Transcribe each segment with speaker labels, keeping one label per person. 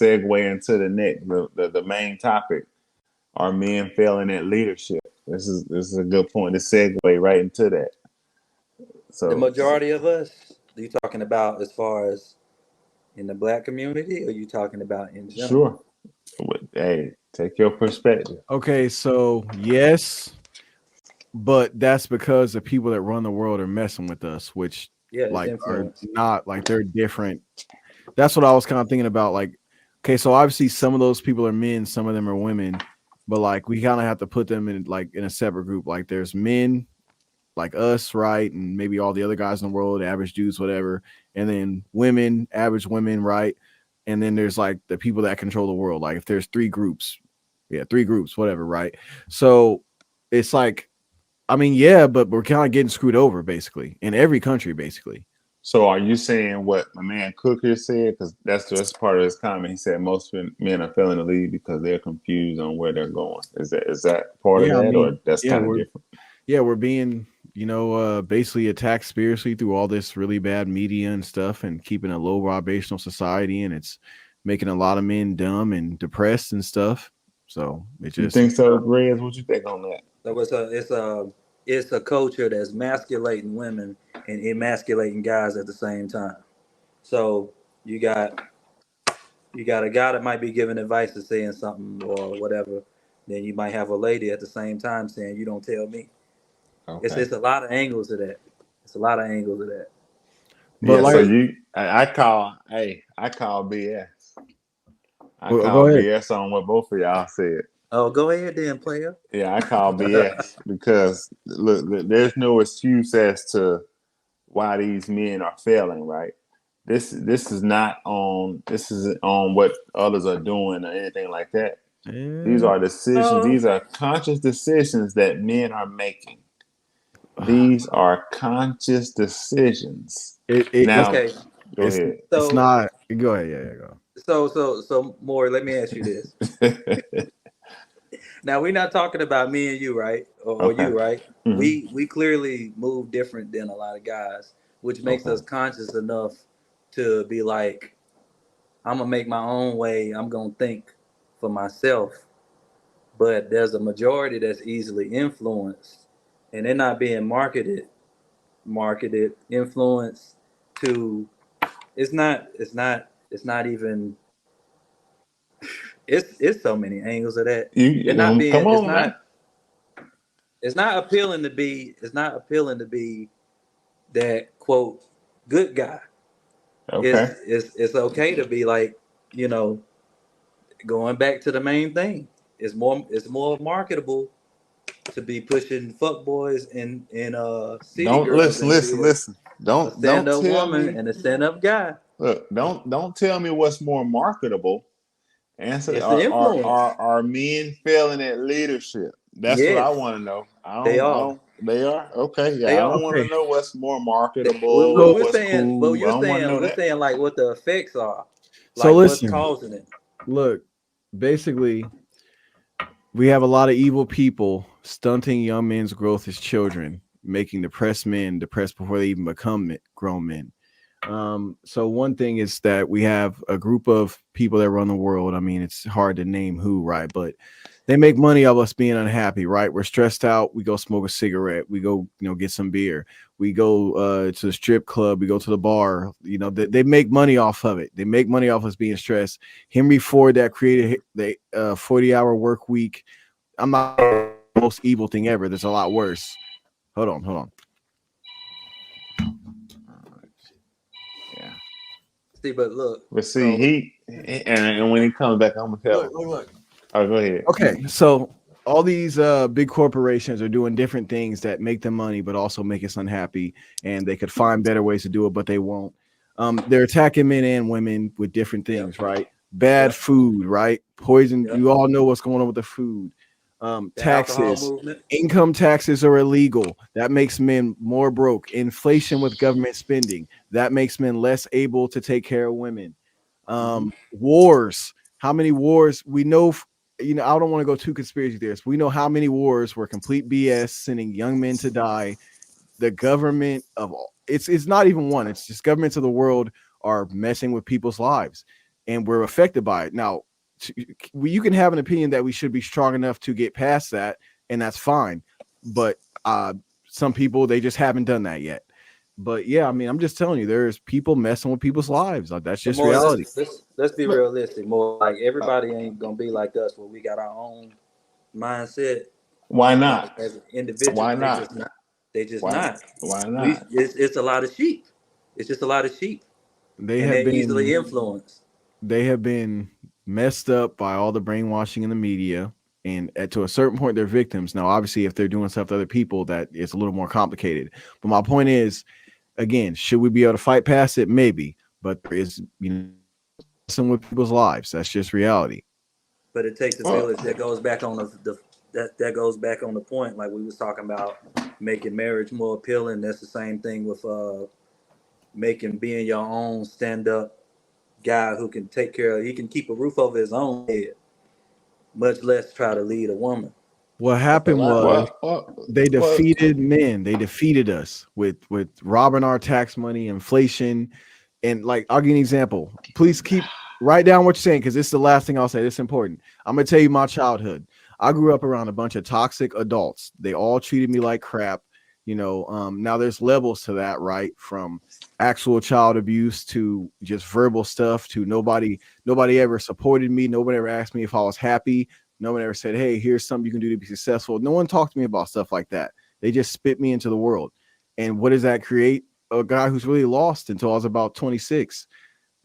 Speaker 1: segue into the main topic. Are men failing at leadership? This is a good point to segue right into that.
Speaker 2: The
Speaker 1: So
Speaker 2: majority of us, are you talking about as far as in the black community, or are you talking about in general?
Speaker 1: sure. Hey, take your perspective.
Speaker 3: Okay, so yes, but that's because the people that run the world are messing with us, which
Speaker 2: Yeah, it's
Speaker 3: like are
Speaker 2: influence.
Speaker 3: not like they're different. That's what I was kind of thinking about. Like, okay, so obviously some of those people are men, some of them are women, but like we kind of have to put them in like in a separate group. Like there's men like us, right? And maybe all the other guys in the world, average dudes, whatever. And then women, average women, right? And then there's like the people that control the world. Like if there's three groups, yeah, three groups, whatever, right? So it's like, I mean, yeah, but we're kind of getting screwed over basically in every country, basically.
Speaker 1: So are you saying what my man Cooker said? Because that's part of his comment. He said most men are failing to lead because they're confused on where they're going. Is that part of
Speaker 3: Yeah, I
Speaker 1: that, or
Speaker 3: mean,
Speaker 1: that's
Speaker 3: yeah,
Speaker 1: kind of
Speaker 3: we're
Speaker 1: different?
Speaker 3: yeah, we're being, basically attacked spiritually through all this really bad media and stuff and keeping a low vibrational society. And it's making a lot of men dumb and depressed and stuff. So it
Speaker 1: You
Speaker 3: just,
Speaker 1: think so, Rez? What you think on that?
Speaker 2: So it's a culture that's masculating women and emasculating guys at the same time. So you got you got a guy that might be giving advice or saying something or whatever. Then you might have a lady at the same time saying, "You don't tell me." It's
Speaker 1: Okay.
Speaker 2: a lot of angles to that. It's a lot of angles to that.
Speaker 3: but
Speaker 1: Yeah. So
Speaker 3: like,
Speaker 1: I call BS. I
Speaker 3: well,
Speaker 1: call
Speaker 3: go ahead.
Speaker 1: BS on what both of y'all said.
Speaker 2: Oh, go ahead then, player.
Speaker 1: Yeah, I call BS because look, there's no excuse as to why these men are failing. Right? This isn't on what others are doing or anything like that. These
Speaker 3: Eh,
Speaker 1: are decisions.
Speaker 2: Oh,
Speaker 1: These are conscious decisions that men are making. These are conscious decisions.
Speaker 3: it's
Speaker 1: Now,
Speaker 2: okay.
Speaker 1: go
Speaker 3: it's
Speaker 1: ahead.
Speaker 3: it's
Speaker 2: So
Speaker 3: not. Go ahead. Yeah, go.
Speaker 2: so more. Let me ask you this. Now we're not talking about me and you, right? Or
Speaker 1: Okay.
Speaker 2: you, right?
Speaker 1: Hmm.
Speaker 2: We clearly move different than a lot of guys, which makes
Speaker 1: Okay.
Speaker 2: us conscious enough to be like, I'm gonna make my own way. I'm gonna think for myself. But there's a majority that's easily influenced, and they're not being influenced to. It's not even. It's so many angles of that. They're not
Speaker 1: Come
Speaker 2: being. It's
Speaker 1: on now.
Speaker 2: not. It's not appealing to be. It's not appealing to be that quote good guy.
Speaker 1: Okay.
Speaker 2: It's okay to be like, you know going back to the main thing. It's more marketable to be pushing fuck boys and city
Speaker 1: Don't
Speaker 2: girls
Speaker 1: listen,
Speaker 2: than it
Speaker 1: listen,
Speaker 2: is
Speaker 1: listen.
Speaker 2: a
Speaker 1: Don't
Speaker 2: stand up
Speaker 1: tell
Speaker 2: woman
Speaker 1: me.
Speaker 2: and a stand up guy.
Speaker 1: Look, don't tell me what's more marketable. Answer
Speaker 2: It's the influence.
Speaker 1: are men failing at leadership? That's what I
Speaker 2: Yes,
Speaker 1: want to know.
Speaker 2: they
Speaker 1: I
Speaker 2: are.
Speaker 1: don't they are? Okay, yeah.
Speaker 2: They
Speaker 1: I don't
Speaker 2: are.
Speaker 1: want
Speaker 3: Okay.
Speaker 1: to know what's more
Speaker 2: We,
Speaker 1: marketable
Speaker 2: we,
Speaker 1: or
Speaker 3: So
Speaker 2: we're
Speaker 1: what's
Speaker 2: saying, but
Speaker 1: cool. I don't want to know
Speaker 2: we're
Speaker 1: that.
Speaker 2: saying like what the effects are,
Speaker 3: so
Speaker 2: like what's
Speaker 3: listen.
Speaker 2: causing it.
Speaker 3: Look, basically, we have a lot of evil people stunting young men's growth as children, making depressed men depressed before they even become grown men. So one thing is that we have a group of people that run the world. I mean, it's hard to name who, right? But they make money of us being unhappy, right? We're stressed out. We go smoke a cigarette. We go, get some beer. We go to the strip club. We go to the bar. They make money off of it. They make money off us being stressed. Henry Ford that created the 40-hour work week. I'm not the most evil thing ever. There's a lot worse. Hold on.
Speaker 1: Yeah.
Speaker 2: See, but look,
Speaker 1: But see,
Speaker 2: so
Speaker 1: and when he comes back, I'm gonna tell him.
Speaker 3: Look.
Speaker 1: Oh, go ahead.
Speaker 3: Okay, so all these big corporations are doing different things that make them money, but also make us unhappy, and they could find better ways to do it, but they won't. They're attacking men and women with different
Speaker 2: yep,
Speaker 3: things, right? Bad
Speaker 2: yep,
Speaker 3: food, right? Poison.
Speaker 2: yep.
Speaker 3: You all know what's going on with the food.
Speaker 2: The alcohol
Speaker 3: Taxes,
Speaker 2: movement.
Speaker 3: income taxes are illegal. That makes men more broke. Inflation with government spending that makes men less able to take care of women.
Speaker 2: Hmm.
Speaker 3: Wars. How many wars we know? I don't want to go too conspiracy theorists. We know how many wars were complete BS, sending young men to die. The government of all, it's not even one. It's just governments of the world are messing with people's lives. and we're affected by it. Now, you can have an opinion that we should be strong enough to get past that, and that's fine. But some people, they just haven't done that yet. But yeah, I mean, I'm just telling you, there's people messing with people's lives. That's just
Speaker 2: More,
Speaker 3: reality.
Speaker 2: let's be realistic. More like everybody ain't gonna be like us, where we got our own mindset.
Speaker 1: Why not?
Speaker 2: As individuals,
Speaker 1: Why
Speaker 2: they
Speaker 1: not?
Speaker 2: just not. They just
Speaker 1: Why?
Speaker 2: not.
Speaker 1: Why not?
Speaker 2: It's a lot of sheep. It's just a lot of sheep,
Speaker 3: They
Speaker 2: and
Speaker 3: have
Speaker 2: they're easily
Speaker 3: been
Speaker 2: influenced.
Speaker 3: they have been messed up by all the brainwashing in the media, and to a certain point, they're victims. Now, obviously, if they're doing stuff to other people, that it's a little more complicated. But my point is, again, should we be able to fight past it? Maybe, but there is, messing with people's lives. That's just reality.
Speaker 2: But it takes a village. That goes back on that goes back on the point, like we was talking about, making marriage more appealing. That's the same thing with being your own stand up guy who can take care of. He can keep a roof over his own head, much less try to lead a woman.
Speaker 3: What happened was they defeated men. They defeated us with robbing our tax money, inflation, and like, I'll give you an example. Please write down what you're saying, because this is the last thing I'll say. This is important. I'm gonna tell you my childhood. I grew up around a bunch of toxic adults. They all treated me like crap. Now there's levels to that, right? From actual child abuse to just verbal stuff to nobody ever supported me. Nobody ever asked me if I was happy. No one ever said, hey, here's something you can do to be successful. No one talked to me about stuff like that. They just spit me into the world. And what does that create? A guy who's really lost until I was about 26.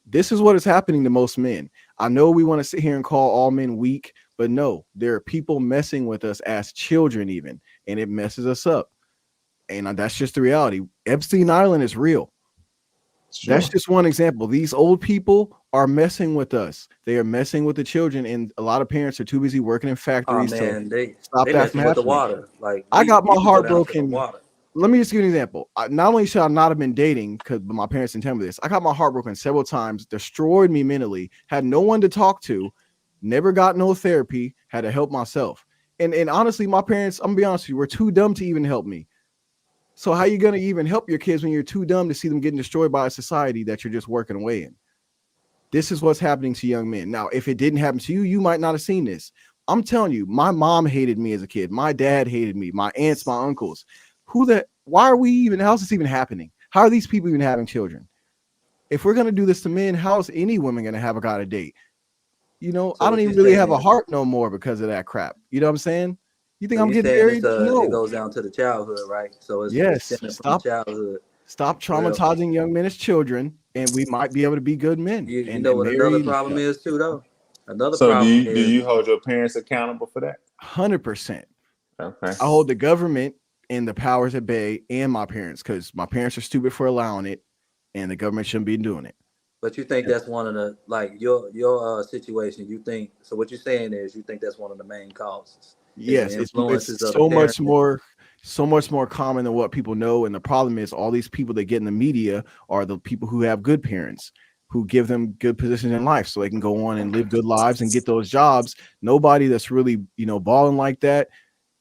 Speaker 3: This is what is happening to most men. I know we want to sit here and call all men weak, but no, there are people messing with us as children even, and it messes us up. And that's just the reality. Epstein Island is real. Sure. That's just one example. These old people are messing with us. They are messing with the children, and a lot of parents are too busy working in factories
Speaker 2: to
Speaker 3: stop that from happening.
Speaker 2: With the water. Like,
Speaker 3: I got my heart broken. Let me just give you an example. Not only should I not have been dating, because my parents didn't tell me this, I got my heart broken several times, destroyed me mentally, had no one to talk to, never got no therapy, had to help myself. And honestly, my parents, I'm gonna be honest with you, were too dumb to even help me. So how you gonna even help your kids when you're too dumb to see them getting destroyed by a society that you're just working away in? This is what's happening to young men. Now, if it didn't happen to you, you might not have seen this. I'm telling you, my mom hated me as a kid. My dad hated me. My aunts, my uncles. Why are we even, how's this even happening? How are these people even having children? If we're gonna do this to men, how's any woman gonna have a guy to date? So I don't even really have a heart no more because of that crap. You know what I'm saying? You think I'm getting married? No.
Speaker 2: It goes down to the childhood, right? So
Speaker 3: it's stop childhood. Stop traumatizing young men as children, and we might be able to be good men.
Speaker 2: You know what another problem is too, though?
Speaker 1: Do you hold your parents accountable for that?
Speaker 3: 100%.
Speaker 1: Okay.
Speaker 3: I hold the government and the powers at bay and my parents, because my parents are stupid for allowing it, and the government shouldn't be doing it.
Speaker 2: But you think that's one of the, like, your situation? You think so? What you're saying is you think that's one of the main causes?
Speaker 3: Yes, it's so much more common than what people know. And the problem is, all these people that get in the media are the people who have good parents, who give them good positions in life so they can go on and live good lives and get those jobs. Nobody that's really, balling like that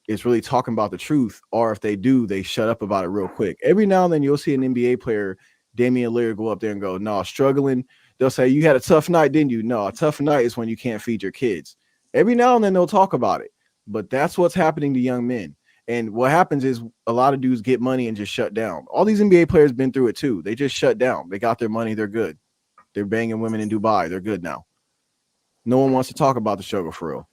Speaker 3: is really talking about the truth. Or if they do, they shut up about it real quick. Every now and then you'll see an NBA player, Damian Lillard, go up there and go, no, struggling. They'll say, you had a tough night, didn't you? No, a tough night is when you can't feed your kids. Every now and then they'll talk about it. But that's what's happening to young men. And what happens is a lot of dudes get money and just shut down. All these NBA players been through it too. They just shut down. They got their money. They're good. They're banging women in Dubai. They're good now. No one wants to talk about the struggle for real.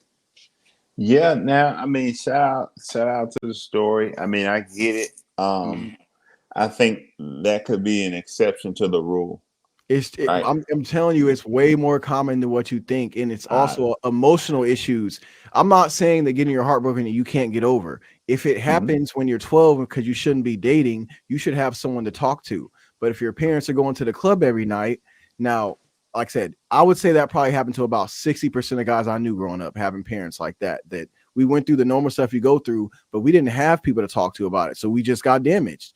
Speaker 1: Yeah. Now, I mean, shout out to the story. I mean, I get it. I think that could be an exception to the rule.
Speaker 3: Right. I'm telling you, it's way more common than what you think, and it's also emotional issues. I'm not saying that getting your heart broken that you can't get over. If it happens when you're 12 because you shouldn't be dating, you should have someone to talk to. But if your parents are going to the club every night, now, like I said, I would say that probably happened to about 60% of guys I knew growing up, having parents like that we went through the normal stuff you go through, but we didn't have people to talk to about it. So we just got damaged.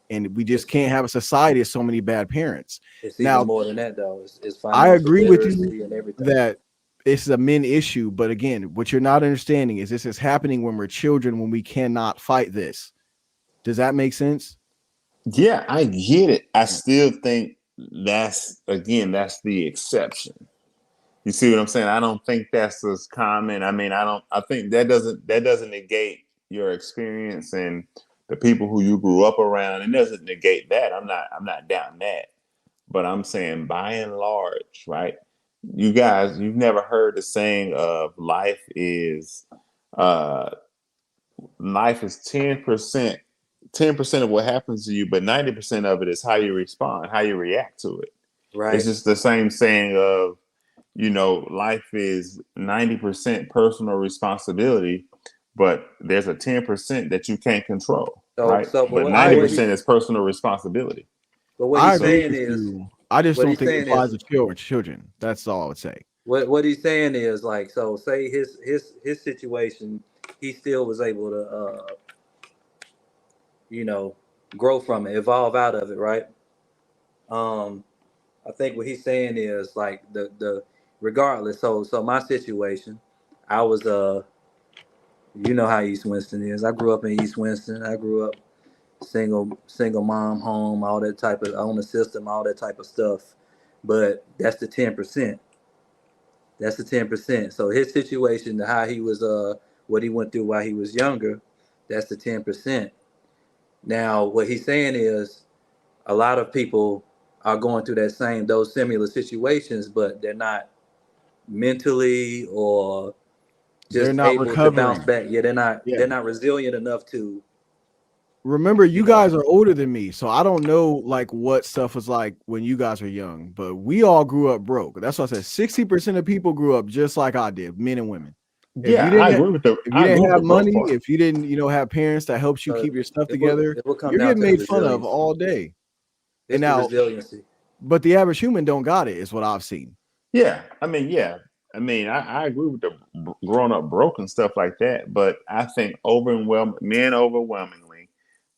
Speaker 3: And we just can't have a society of so many bad parents.
Speaker 2: It's even more than that, though. It's
Speaker 3: I agree with you that it's a men issue. But again, what you're not understanding is this is happening when we're children, when we cannot fight this. Does that make sense?
Speaker 1: Yeah, I get it. I still think that's the exception. You see what I'm saying? I don't think that's as common. I mean, I think that doesn't negate your experience and the people who you grew up around. It doesn't negate that. I'm not doubting that. But I'm saying by and large, right? You guys, you've never heard the saying of uh life is 10% of what happens to you, but 90% of it is how you respond, how you react to it. It's
Speaker 2: Right.
Speaker 1: just the same saying of, life is 90% personal responsibility, but there's a 10% that you can't control,
Speaker 2: So
Speaker 1: right?
Speaker 2: so but
Speaker 1: But
Speaker 2: what
Speaker 3: I
Speaker 2: but what
Speaker 1: 90%
Speaker 2: he
Speaker 1: is personal responsibility.
Speaker 2: but what
Speaker 3: I
Speaker 2: he's
Speaker 1: So
Speaker 3: agree
Speaker 2: saying
Speaker 3: with
Speaker 2: is
Speaker 3: you. I just
Speaker 2: what
Speaker 3: don't
Speaker 2: he's
Speaker 3: think it
Speaker 2: saying
Speaker 3: applies
Speaker 2: is
Speaker 3: to children. That's all I would say.
Speaker 2: what he's saying is like, so say his situation, he still was able to you know grow from it, evolve out of it, right? Um, I think what he's saying is like the regardless. So my situation, I was you know how East Winston is. I grew up in East Winston. I grew up single mom home, all that type of on the system, all that type of stuff. But that's the 10%. That's the 10%. So his situation, how he was what he went through while he was younger, that's the 10%. Now what he's saying is a lot of people are going through those similar situations, but they're not mentally or
Speaker 3: They're
Speaker 2: just
Speaker 3: not
Speaker 2: able to bounce
Speaker 3: recovering.
Speaker 2: back. Yeah,
Speaker 3: Yeah.
Speaker 2: they're not resilient enough to,
Speaker 3: Remember,
Speaker 2: you
Speaker 3: you
Speaker 2: know.
Speaker 3: guys are older than me, so I don't know like what stuff was like when you guys were young, but we all grew up broke. That's why I said 60% of people grew up just like I did, men and women. If
Speaker 1: yeah,
Speaker 3: you didn't
Speaker 1: I agree with
Speaker 3: have
Speaker 1: the broke
Speaker 3: money,
Speaker 1: part.
Speaker 3: if you didn't, have parents that helped you
Speaker 2: Uh,
Speaker 3: keep your stuff
Speaker 2: it will
Speaker 3: together,
Speaker 2: it will come
Speaker 3: you're
Speaker 2: down
Speaker 3: getting
Speaker 2: to the
Speaker 3: made fun of
Speaker 2: resiliency.
Speaker 3: all day. And
Speaker 2: It's the
Speaker 3: now,
Speaker 2: resiliency.
Speaker 3: but the average human don't got it, is what I've seen.
Speaker 1: Yeah, I mean, yeah, I mean, I agree with the growing up broke and stuff like that. But I think overwhelmingly,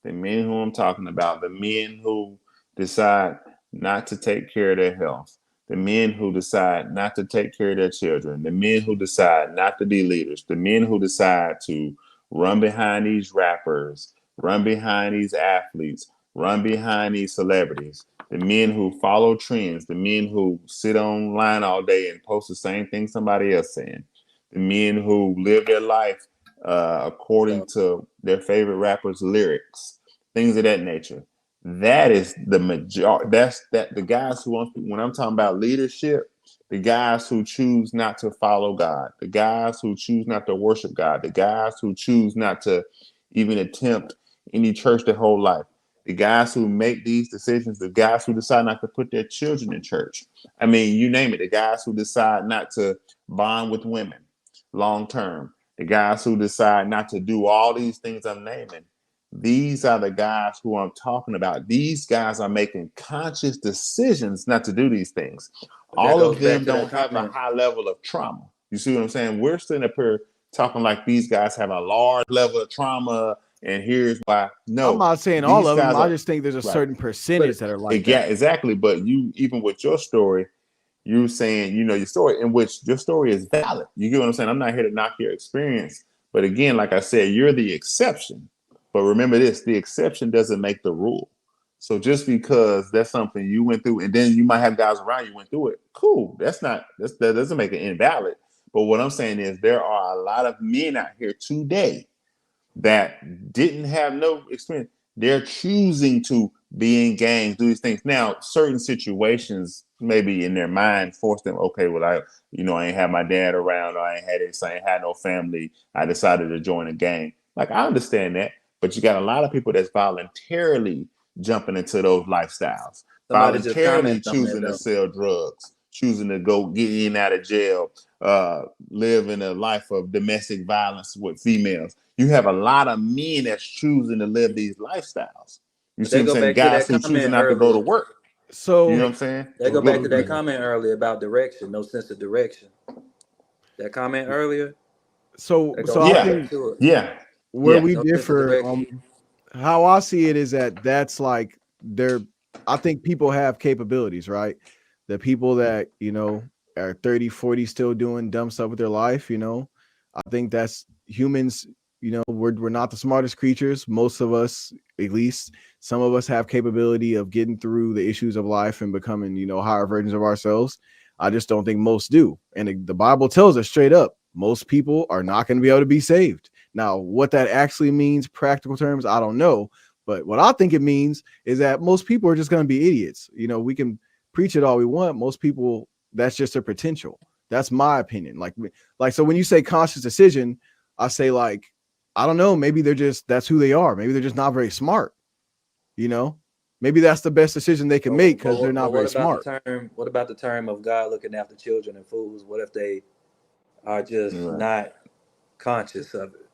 Speaker 1: the men who I'm talking about, the men who decide not to take care of their health, the men who decide not to take care of their children, the men who decide not to be leaders, the men who decide to run behind these rappers, run behind these athletes, run behind these celebrities, the men who follow trends, the men who sit online all day and post the same thing somebody else saying, the men who live their life according
Speaker 2: So
Speaker 1: to their favorite rappers' lyrics, things of that nature. That is the majority. That's that the guys who want, when I'm talking about leadership, the guys who choose not to follow God, the guys who choose not to worship God, the guys who choose not to even attempt any church their whole life, the guys who make these decisions, the guys who decide not to put their children in church. I mean, you name it, the guys who decide not to bond with women long term, the guys who decide not to do all these things I'm naming. These are the guys who I'm talking about. These guys are making conscious decisions not to do these things.
Speaker 2: but that
Speaker 1: All
Speaker 2: goes
Speaker 1: of
Speaker 2: back
Speaker 1: them
Speaker 2: to that
Speaker 1: don't have a
Speaker 2: comment.
Speaker 1: high level of trauma. You see what I'm saying? We're sitting up here talking like these guys have a large level of trauma, and here's why.
Speaker 3: I'm
Speaker 1: No,
Speaker 3: not saying all
Speaker 1: these
Speaker 3: of them.
Speaker 1: guys
Speaker 3: I
Speaker 1: are
Speaker 3: just think there's a
Speaker 1: right.
Speaker 3: certain
Speaker 2: But
Speaker 3: percentage that are like
Speaker 1: Yeah,
Speaker 3: that.
Speaker 1: exactly. But you, even with your story, you saying, your story, in which your story is valid. You get what I'm saying? I'm not here to knock your experience. But again, like I said, you're the exception. But remember this, the exception doesn't make the rule. So just because that's something you went through, and then you might have guys around you went through it, cool. That doesn't make it invalid. But what I'm saying is there are a lot of men out here today that didn't have no experience. They're choosing to be in gangs, do these things. Now, certain situations maybe in their mind force them, okay, well, I ain't had my dad around, or I ain't had this, I ain't had no family. I decided to join a gang. Like, I understand that, but you got a lot of people that's voluntarily jumping into those lifestyles,
Speaker 2: somebody just
Speaker 1: voluntarily
Speaker 2: commented on that
Speaker 1: choosing to
Speaker 2: though.
Speaker 1: sell drugs, choosing to go get in and out of jail, living a life of domestic violence with females. You have a lot of men that's choosing to live these lifestyles. You
Speaker 2: But
Speaker 1: see
Speaker 2: they
Speaker 1: what I'm
Speaker 2: go
Speaker 1: saying?
Speaker 2: back to
Speaker 1: Guys
Speaker 2: that
Speaker 1: who choosing
Speaker 2: comment
Speaker 1: not to go to
Speaker 2: earlier.
Speaker 1: work. You know what
Speaker 3: So
Speaker 1: I'm saying?
Speaker 2: They go back
Speaker 1: Go,
Speaker 2: to that comment earlier about direction, no sense of direction. That comment earlier,
Speaker 3: so
Speaker 2: that
Speaker 3: so
Speaker 2: goes
Speaker 3: I
Speaker 2: right
Speaker 1: yeah,
Speaker 2: back
Speaker 3: think
Speaker 2: to it.
Speaker 1: yeah,
Speaker 3: where
Speaker 1: yeah.
Speaker 3: we
Speaker 2: No sense of
Speaker 3: differ,
Speaker 2: direction.
Speaker 3: how I see it is that that's like they're I think people have capabilities, right? The people that, are 30, 40 still doing dumb stuff with their life, I think that's humans, we're not the smartest creatures. Most of us, at least some of us have capability of getting through the issues of life and becoming, higher versions of ourselves. I just don't think most do. And the Bible tells us straight up, most people are not going to be able to be saved. Now, what that actually means, practical terms, I don't know. But what I think it means is that most people are just going to be idiots. You know, we can preach it all we want. Most people, that's just their potential. That's my opinion. Like, so when you say conscious decision, I say like, I don't know, maybe that's who they are. Maybe they're just not very smart. You know, maybe that's the best decision they can make because they're not very smart.
Speaker 2: What about the term of God looking after children and fools? What if they are just not conscious of it?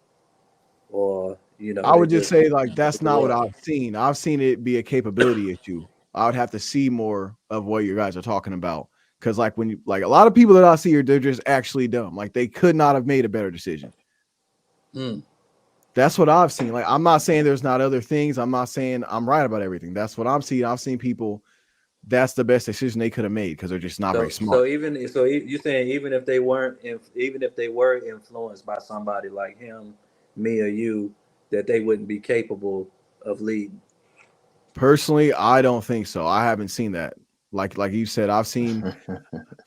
Speaker 2: Or, you know,
Speaker 3: I would just say like, that's not what I've seen. I've seen it be a capability issue. I would have to see more of what you guys are talking about. Cause like when you, like a lot of people that I see they're just actually dumb. Like they could not have made a better decision. That's what I've seen. Like, I'm not saying there's not other things. I'm not saying I'm right about everything. That's what I'm seeing. I've seen people, that's the best decision they could have made because they're just not very smart.
Speaker 2: So you're saying even if they were influenced by somebody like him, me, or you, that they wouldn't be capable of leading?
Speaker 3: Personally, I don't think so. I haven't seen that. Like you said, I've seen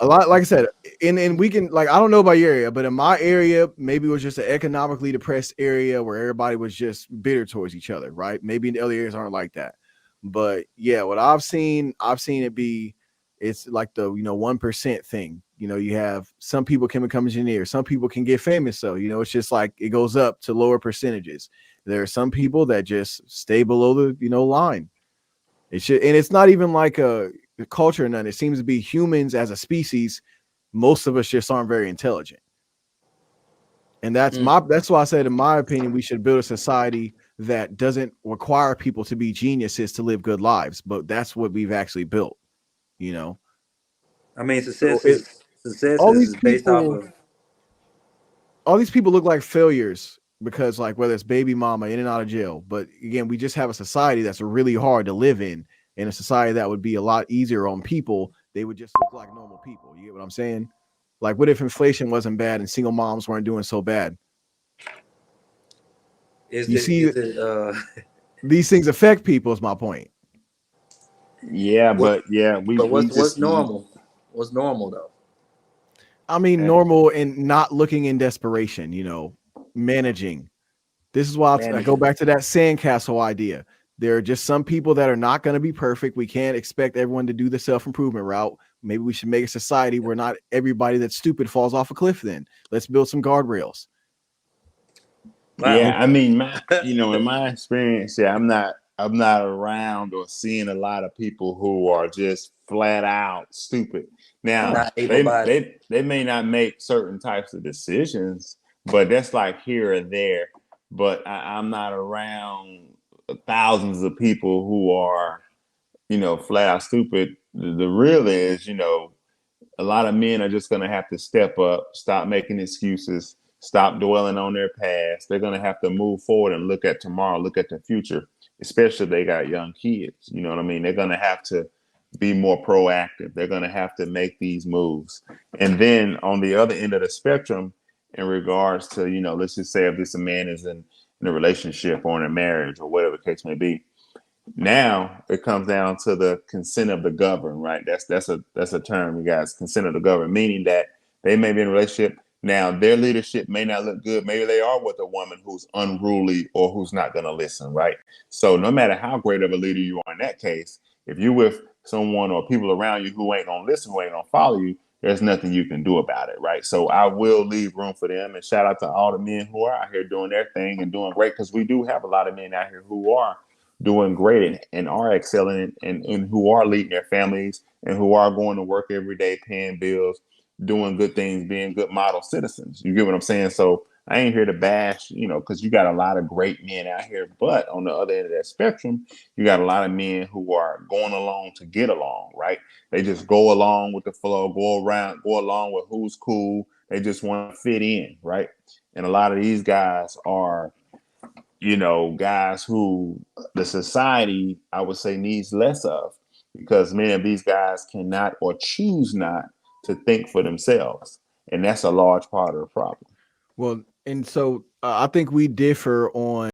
Speaker 3: a lot. Like I said, and we can, like, I don't know about your area, but in my area, maybe it was just an economically depressed area where everybody was just bitter towards each other, right? Maybe in the other areas aren't like that. But yeah, what I've seen it be, it's like the 1% thing. You know, you have some people can become engineers, some people can get famous. So, you know, it's just like it goes up to lower percentages. There are some people that just stay below the line. It should, and it's not even like a culture or none. It seems to be humans as a species. Most of us just aren't very intelligent. And that's why I said, in my opinion, we should build a society that doesn't require people to be geniuses to live good lives. But that's what we've actually built, you know?
Speaker 2: I mean, success is based off of.
Speaker 3: All these people look like failures because, like, whether it's baby mama in and out of jail. But again, we just have a society that's really hard to live in. In a society that would be a lot easier on people, they would just look like normal people. You get what I'm saying? Like, what if inflation wasn't bad and single moms weren't doing so bad? These things affect people, is my point.
Speaker 1: Yeah, but
Speaker 2: what's normal? What's normal though?
Speaker 3: I mean, normal and not looking in desperation, managing. This is why I go back to that sandcastle idea. There are just some people that are not going to be perfect. We can't expect everyone to do the self-improvement route. Maybe we should make a society where not everybody that's stupid falls off a cliff. Then let's build some guardrails.
Speaker 1: Wow. Yeah, I mean, in my experience, I'm not around or seeing a lot of people who are just flat out stupid. Now, they may not make certain types of decisions, but that's like here or there. But I'm not around thousands of people who are, flat out stupid. The real is, a lot of men are just going to have to step up, stop making excuses, stop dwelling on their past. They're going to have to move forward and look at tomorrow, look at the future, especially if they got young kids. You know what I mean? They're going to have to be more proactive. They're going to have to make these moves. And then on the other end of the spectrum, in regards to, let's just say if this a man is in a relationship or in a marriage or whatever the case may be, now it comes down to the consent of the governed, right? That's a term, you guys, consent of the governed, meaning that they may be in a relationship. Now their leadership may not look good. Maybe they are with a woman who's unruly or who's not going to listen, right? So no matter how great of a leader you are in that case, if you're with someone or people around you who ain't going to listen, who ain't going to follow you, there's nothing you can do about it, right? So I will leave room for them, and shout out to all the men who are out here doing their thing and doing great, because we do have a lot of men out here who are doing great and are excelling and who are leading their families and who are going to work every day, paying bills, doing good things, being good model citizens. You get what I'm saying? So I ain't here to bash, because you got a lot of great men out here. But on the other end of that spectrum, you got a lot of men who are going along to get along, right? They just go along with the flow, go along with who's cool. They just want to fit in, right? And a lot of these guys are, guys who the society, I would say, needs less of, because many of these guys cannot or choose not to think for themselves. And that's a large part of the problem.
Speaker 3: Well, and so I think we differ on